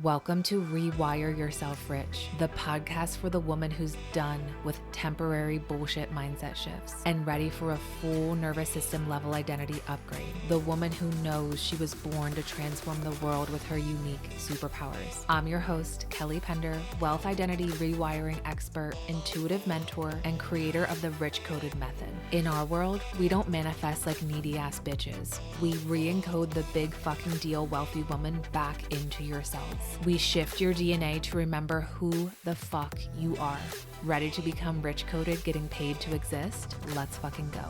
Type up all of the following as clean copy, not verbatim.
Welcome to Rewire Yourself Rich, the podcast for the woman who's done with temporary bullshit mindset shifts and ready for a full nervous system level identity upgrade. The woman who knows she was born to transform the world with her unique superpowers. I'm your host, Kelly Pender, wealth identity rewiring expert, intuitive mentor, and creator of the Rich Coded Method. In our world, we don't manifest like needy ass bitches. We re-encode the big fucking deal wealthy woman back into yourselves. We shift your DNA to remember who the fuck you are. Ready to become rich coded, getting paid to exist? Let's fucking go.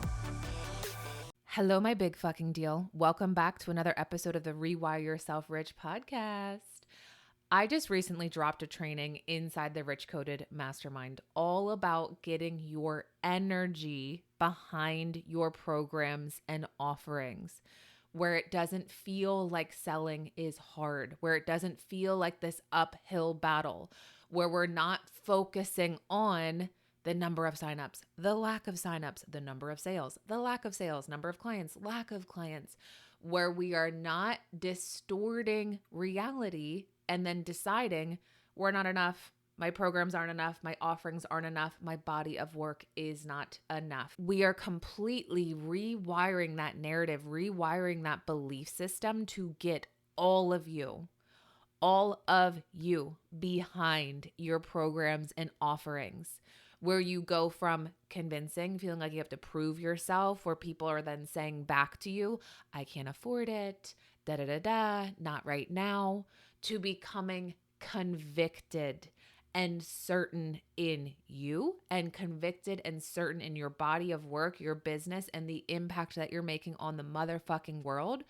Hello, my big fucking deal. Welcome back to another episode of the Rewire Yourself Rich podcast. I just recently dropped a training inside the Rich Coded Mastermind all about getting your energy behind your programs and offerings, where it doesn't feel like selling is hard, where it doesn't feel like this uphill battle, where we're not focusing on the number of signups, the lack of signups, the number of sales, the lack of sales, number of clients, lack of clients, where we are not distorting reality and then deciding we're not enough. My programs aren't enough. My offerings aren't enough. My body of work is not enough. We are completely rewiring that narrative, rewiring that belief system to get all of you behind your programs and offerings, where you go from convincing, feeling like you have to prove yourself, where people are then saying back to you, I can't afford it, not right now, to becoming convicted and certain in you and convicted and certain in your body of work, your business, and the impact that you're making on the motherfucking world,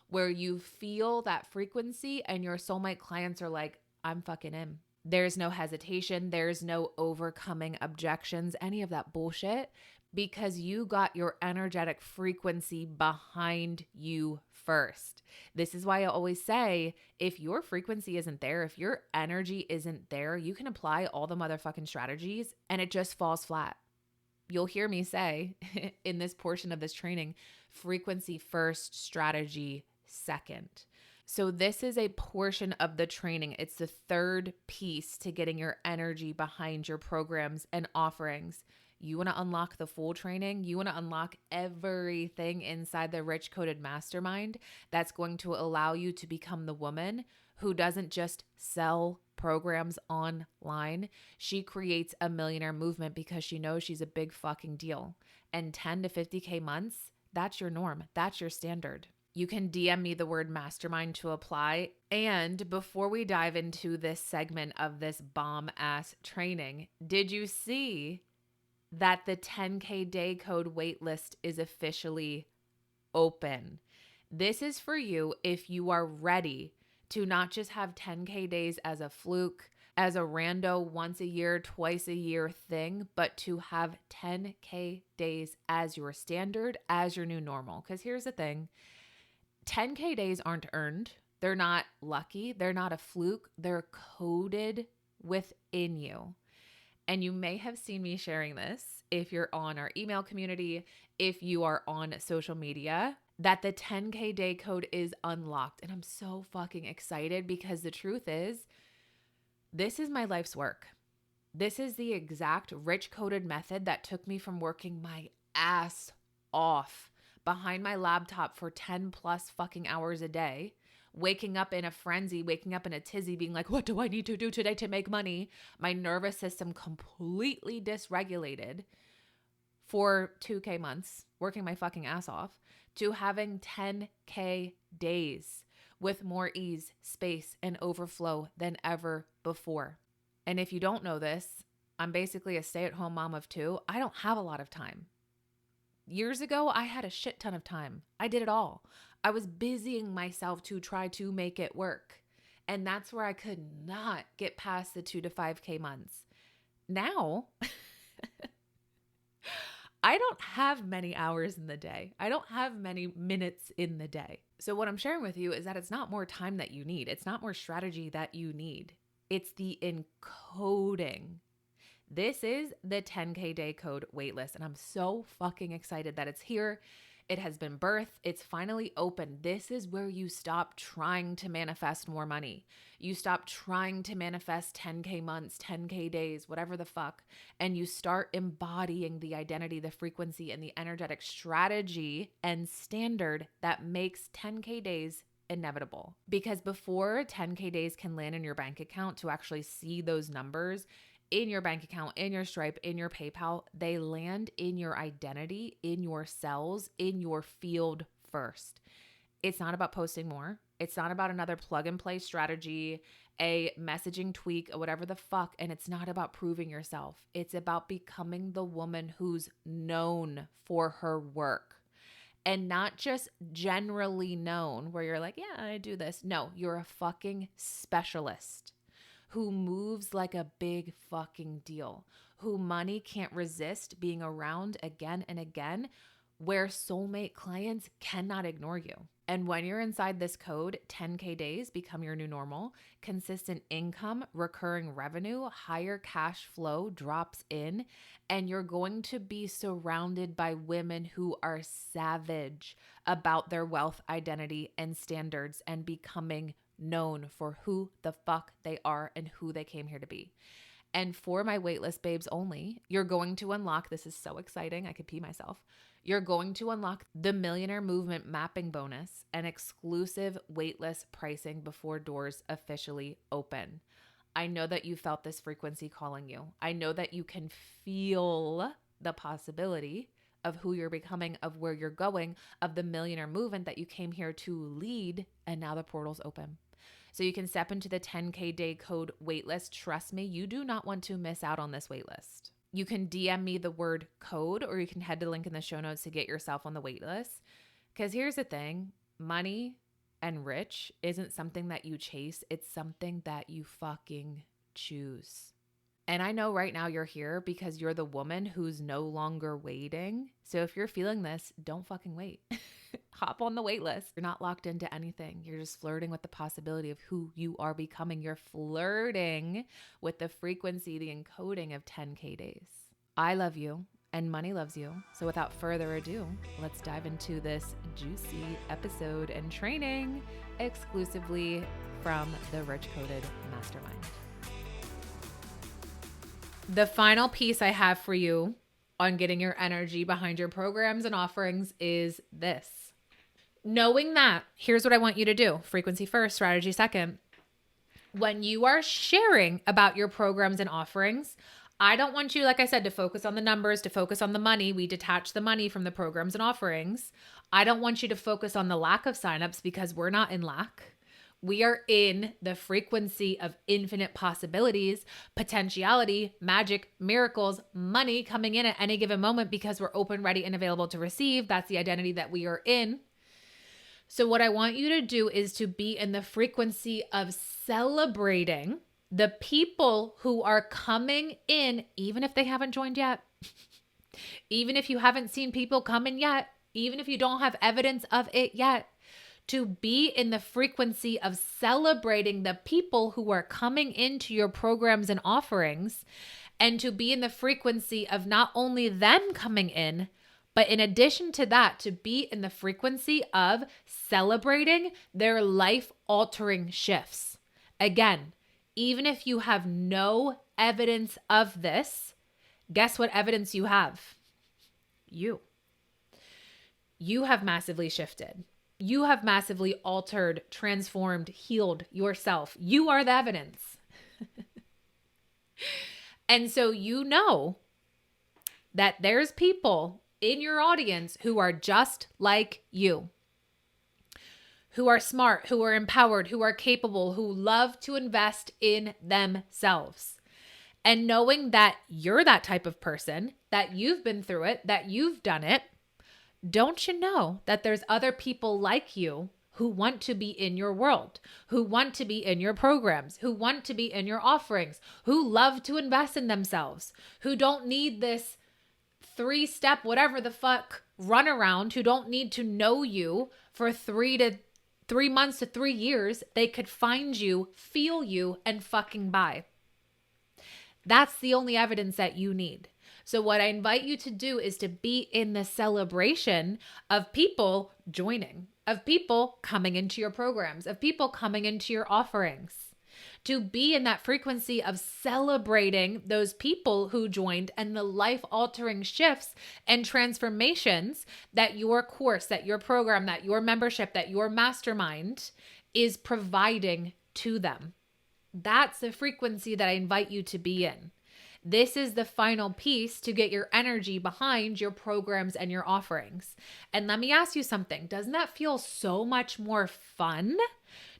where you feel that frequency and your soulmate clients are like, I'm fucking in. There's no hesitation. There's no overcoming objections, any of that bullshit, because you got your energetic frequency behind you first. This is why I always say, if your frequency isn't there, if your energy isn't there, you can apply all the motherfucking strategies and it just falls flat. You'll hear me say in this portion of this training, frequency first, strategy second. So this is a portion of the training. It's the third piece to getting your energy behind your programs and offerings. You want to unlock the full training. You want to unlock everything inside the Rich Coded Mastermind that's going to allow you to become the woman who doesn't just sell programs online. She creates a millionaire movement because she knows she's a big fucking deal. And 10 to 50K months, that's your norm. That's your standard. You can DM me the word mastermind to apply. And before we dive into this segment of this bomb ass training, did you see that the 10K day code waitlist is officially open? This is for you if you are ready to not just have 10K days as a fluke, as a rando once a year, twice a year thing, but to have 10K days as your standard, as your new normal. Because here's the thing, 10K days aren't earned. They're not lucky. They're not a fluke. They're coded within you. And you may have seen me sharing this if you're on our email community, if you are on social media, that the 10K day code is unlocked. And I'm so fucking excited because the truth is, this is my life's work. This is the exact rich coded method that took me from working my ass off behind my laptop for 10 plus fucking hours a day, waking up in a frenzy, waking up in a tizzy, being like, what do I need to do today to make money? My nervous system completely dysregulated for 2K months, working my fucking ass off, to having 10K days with more ease, space, and overflow than ever before. And if you don't know this, I'm basically a stay-at-home mom of two. I don't have a lot of time. Years ago, I had a shit ton of time. I did it all. I was busying myself to try to make it work. And that's where I could not get past the 2 to 5K months. Now, I don't have many hours in the day. I don't have many minutes in the day. So what I'm sharing with you is that it's not more time that you need. It's not more strategy that you need. It's the encoding. This is the 10K day code waitlist, and I'm so fucking excited that it's here. It has been birthed. It's finally open. This is where you stop trying to manifest more money. You stop trying to manifest 10K months, 10K days, whatever the fuck. And you start embodying the identity, the frequency, and the energetic strategy and standard that makes 10K days inevitable. Because before 10K days can land in your bank account, to actually see those numbers in your bank account, in your Stripe, in your PayPal, they land in your identity, in your cells, in your field first. It's not about posting more. It's not about another plug and play strategy, a messaging tweak, or whatever the fuck. And it's not about proving yourself. It's about becoming the woman who's known for her work. And not just generally known where you're like, yeah, I do this. No, you're a fucking specialist who moves like a big fucking deal, who money can't resist being around again and again, where soulmate clients cannot ignore you. And when you're inside this code, 10K days become your new normal, consistent income, recurring revenue, higher cash flow drops in, and you're going to be surrounded by women who are savage about their wealth identity and standards and becoming known for who the fuck they are and who they came here to be. And for my waitlist babes only, you're going to unlock, this is so exciting, I could pee myself. You're going to unlock the Millionaire Movement mapping bonus and exclusive waitlist pricing before doors officially open. I know that you felt this frequency calling you. I know that you can feel the possibility of who you're becoming, of where you're going, of the millionaire movement that you came here to lead, and now the portal's open. So you can step into the 10K day code waitlist. Trust me, you do not want to miss out on this waitlist. You can DM me the word code, or you can head to the link in the show notes to get yourself on the waitlist. Because here's the thing, money and rich isn't something that you chase. It's something that you fucking choose. And I know right now you're here because you're the woman who's no longer waiting. So if you're feeling this, don't fucking wait. Hop on the wait list. You're not locked into anything. You're just flirting with the possibility of who you are becoming. You're flirting with the frequency, the encoding of 10K days. I love you and money loves you. So without further ado, let's dive into this juicy episode and training exclusively from the Rich Coded Mastermind. The final piece I have for you on getting your energy behind your programs and offerings is this. Knowing that, here's what I want you to do. Frequency first, strategy second. When you are sharing about your programs and offerings, I don't want you, like I said, to focus on the numbers, to focus on the money. We detach the money from the programs and offerings. I don't want you to focus on the lack of signups because we're not in lack. We are in the frequency of infinite possibilities, potentiality, magic, miracles, money coming in at any given moment because we're open, ready, and available to receive. That's the identity that we are in. So what I want you to do is to be in the frequency of celebrating the people who are coming in, even if they haven't joined yet, even if you haven't seen people come in yet, even if you don't have evidence of it yet. To be in the frequency of celebrating the people who are coming into your programs and offerings, and to be in the frequency of not only them coming in, but in addition to that, to be in the frequency of celebrating their life-altering shifts. Again, even if you have no evidence of this, guess what evidence you have? You. You have massively shifted. You have massively altered, transformed, healed yourself. You are the evidence. And so you know that there's people in your audience who are just like you, who are smart, who are empowered, who are capable, who love to invest in themselves. And knowing that you're that type of person, that you've been through it, that you've done it, don't you know that there's other people like you who want to be in your world, who want to be in your programs, who want to be in your offerings, who love to invest in themselves, who don't need this 3-step, whatever the fuck, runaround, who don't need to know you for 3 months to 3 years. They could find you, feel you, and fucking buy. That's the only evidence that you need. So what I invite you to do is to be in the celebration of people joining, of people coming into your programs, of people coming into your offerings. To be in that frequency of celebrating those people who joined and the life-altering shifts and transformations that your course, that your program, that your membership, that your mastermind is providing to them. That's the frequency that I invite you to be in. This is the final piece to get your energy behind your programs and your offerings. And let me ask you something. Doesn't that feel so much more fun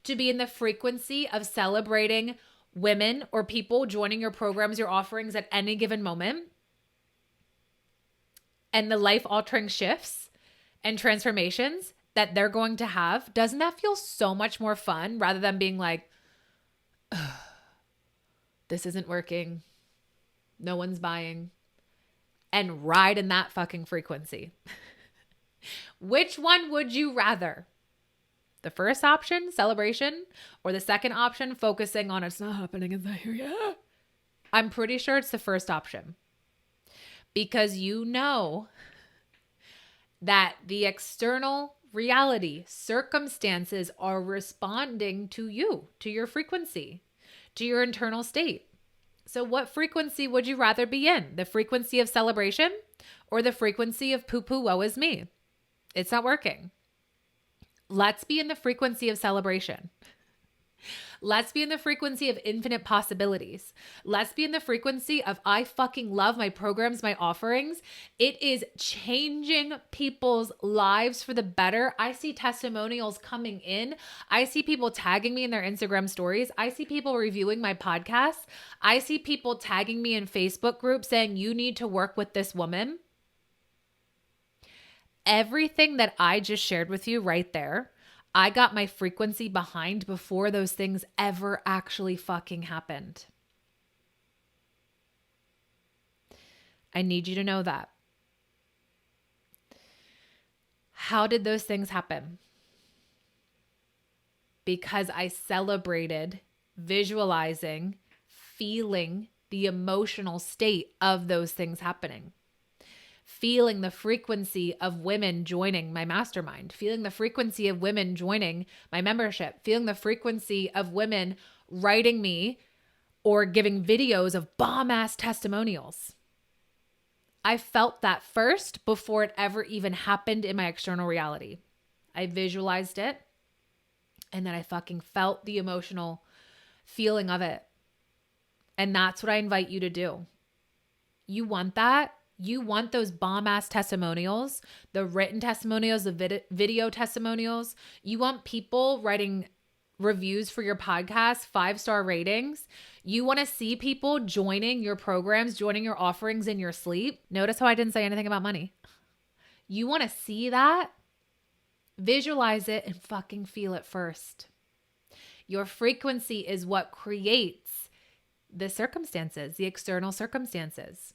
to be in the frequency of celebrating women or people joining your programs, your offerings at any given moment, and the life-altering shifts and transformations that they're going to have? Doesn't that feel so much more fun rather than being like, this isn't working, no one's buying, and ride in that fucking frequency? Which one would you rather? The first option, celebration, or the second option, focusing on it's not happening in the area? I'm pretty sure it's the first option, because you know that the external reality, circumstances are responding to you, to your frequency, to your internal state. So what frequency would you rather be in? The frequency of celebration or the frequency of poo-poo, woe is me? It's not working. Let's be in the frequency of celebration. Let's be in the frequency of infinite possibilities. Let's be in the frequency of I fucking love my programs, my offerings. It is changing people's lives for the better. I see testimonials coming in. I see people tagging me in their Instagram stories. I see people reviewing my podcast. I see people tagging me in Facebook groups saying, you need to work with this woman. Everything that I just shared with you right there, I got my frequency behind before those things ever actually fucking happened. I need you to know that. How did those things happen? Because I celebrated visualizing, feeling the emotional state of those things happening. Feeling the frequency of women joining my mastermind, feeling the frequency of women joining my membership, feeling the frequency of women writing me or giving videos of bomb-ass testimonials. I felt that first before it ever even happened in my external reality. I visualized it, and then I fucking felt the emotional feeling of it. And that's what I invite you to do. You want that? You want those bomb-ass testimonials, the written testimonials, the video testimonials. You want people writing reviews for your podcast, 5-star ratings. You want to see people joining your programs, joining your offerings in your sleep. Notice how I didn't say anything about money. You want to see that? Visualize it and fucking feel it first. Your frequency is what creates the circumstances, the external circumstances.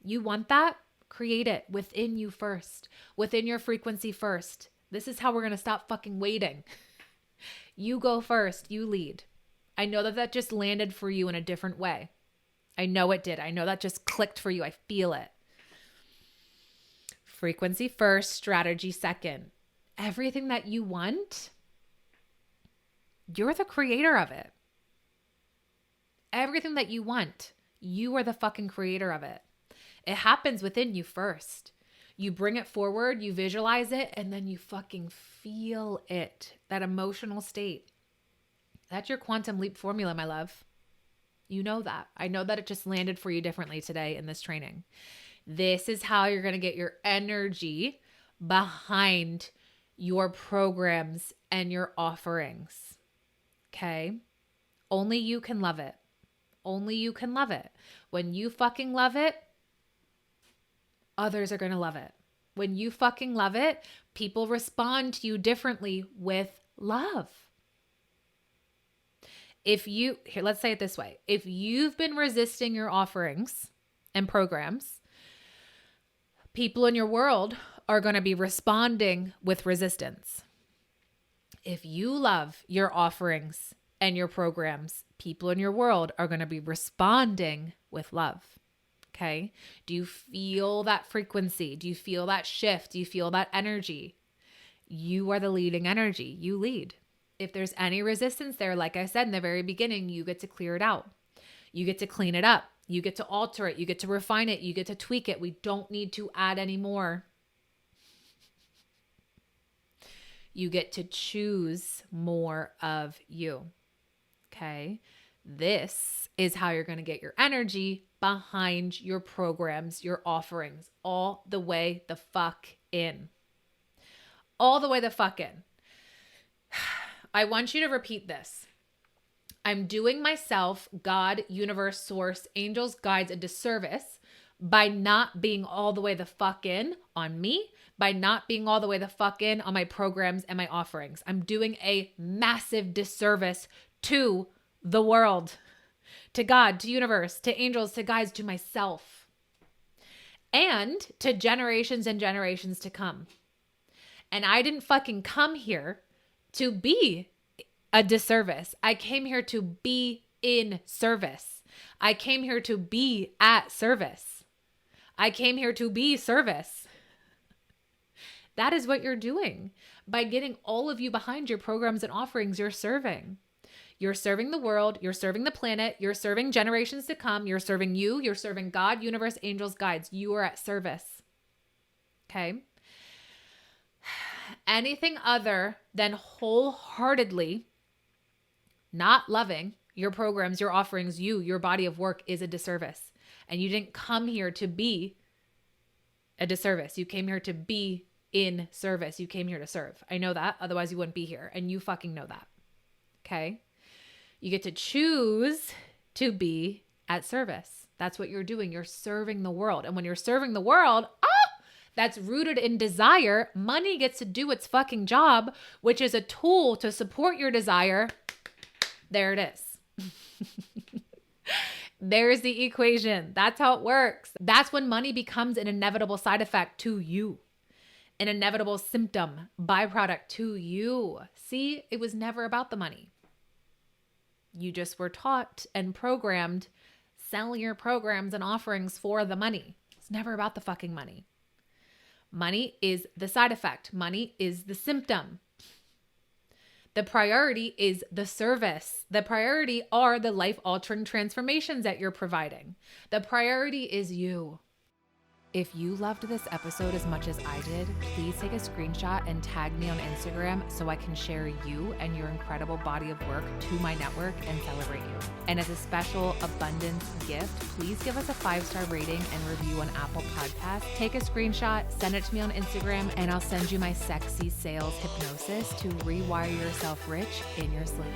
You want that? Create it within you first, within your frequency first. This is how we're going to stop fucking waiting. You go first, you lead. I know that just landed for you in a different way. I know it did. I know that just clicked for you. I feel it. Frequency first, strategy second. Everything that you want, you're the creator of it. Everything that you want, you are the fucking creator of it. It happens within you first. You bring it forward, you visualize it, and then you fucking feel it, that emotional state. That's your quantum leap formula, my love. You know that. I know that it just landed for you differently today in this training. This is how you're going to get your energy behind your programs and your offerings. Okay? Only you can love it. Only you can love it. When you fucking love it, others are going to love it. When you fucking love it, people respond to you differently with love. Let's say it this way. If you've been resisting your offerings and programs, people in your world are going to be responding with resistance. If you love your offerings and your programs, people in your world are going to be responding with love. Okay. Do you feel that frequency? Do you feel that shift? Do you feel that energy? You are the leading energy. You lead. If there's any resistance there, like I said in the very beginning, you get to clear it out. You get to clean it up. You get to alter it. You get to refine it. You get to tweak it. We don't need to add any more. You get to choose more of you. Okay. This is how you're going to get your energy behind your programs, your offerings, all the way the fuck in. All the way the fuck in. I want you to repeat this. I'm doing myself, God, universe, source, angels, guides a disservice by not being all the way the fuck in on me, by not being all the way the fuck in on my programs and my offerings. I'm doing a massive disservice to the world, to God, to universe, to angels, to guides, to myself, and to generations and generations to come. And I didn't fucking come here to be a disservice. I came here to be in service. I came here to be at service. I came here to be service. That is what you're doing. By getting all of you behind your programs and offerings, you're serving. You're serving the world. You're serving the planet. You're serving generations to come. You're serving you. You're serving God, universe, angels, guides. You are at service. Okay? Anything other than wholeheartedly not loving your programs, your offerings, you, your body of work is a disservice. And you didn't come here to be a disservice. You came here to be in service. You came here to serve. I know that. Otherwise, you wouldn't be here. And you fucking know that. Okay? You get to choose to be at service. That's what you're doing. You're serving the world. And when you're serving the world, that's rooted in desire, money gets to do its fucking job, which is a tool to support your desire. There it is. There's the equation. That's how it works. That's when money becomes an inevitable side effect to you, an inevitable symptom, byproduct to you. See, it was never about the money. You just were taught and programmed, sell your programs and offerings for the money. It's never about the fucking money. Money is the side effect. Money is the symptom. The priority is the service. The priority are the life-altering transformations that you're providing. The priority is you. If you loved this episode as much as I did, please take a screenshot and tag me on Instagram so I can share you and your incredible body of work to my network and celebrate you. And as a special abundance gift, please give us a 5-star rating and review on Apple Podcasts. Take a screenshot, send it to me on Instagram, and I'll send you my sexy sales hypnosis to rewire yourself rich in your sleep.